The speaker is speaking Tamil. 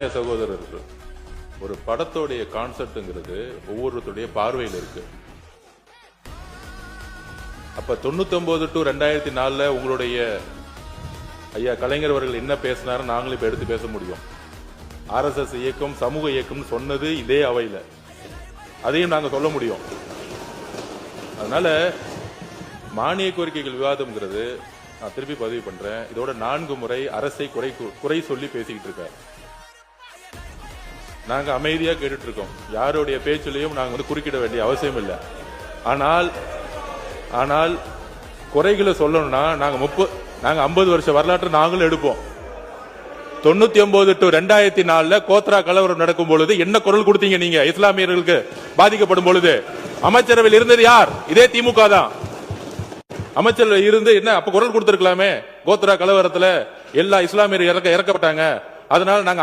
சகோதரர்கள், ஒரு படத்தோடைய கான்செப்ட்ங்கிறது ஒவ்வொருத்தருடைய பார்வையில் இருக்கு. அப்ப 99 to 2004 உங்களுடைய ஐயா கலைஞர் அவர்கள் என்ன பேசினாரு நாங்களும் இப்ப எடுத்து பேச முடியும். RSS இயக்கம் சமூக இயக்கம் சொன்னது இதே அவையில, அதையும் நாங்க சொல்ல முடியும். அதனால மானிய கோரிக்கைகள் விவாதம்ங்கிறது நான் திருப்பி பதிவு பண்றேன். இதோட 4 முறை அரசை குறை சொல்லி பேசிக்கிட்டு இருக்காரு. நாங்க அமைதியா கேட்டுட்டு இருக்கோம். யாருடைய பேச்சிலையும் நாங்க குறுக்கிட வேண்டிய அவசியம் இல்லை. ஆனால் குறைகளை சொல்லணும்னா நாங்க 50 வருஷ வரலாற்று நாங்களும் எடுப்போம். 99 to 2004 கோத்ரா கலவரம் நடக்கும் பொழுது என்ன குரல் கொடுத்தீங்க நீங்க? இஸ்லாமியர்களுக்கு பாதிக்கப்படும் பொழுது அமைச்சரவையில் இருந்தது யார்? இதே திமுக தான். அமைச்சரவையில் இருந்து என்ன அப்ப குரல் கொடுத்திருக்கலாமே? கோத்ரா கலவரத்துல எல்லா இஸ்லாமியர்கள் இறக்கப்பட்டாங்க. அதனால நாங்க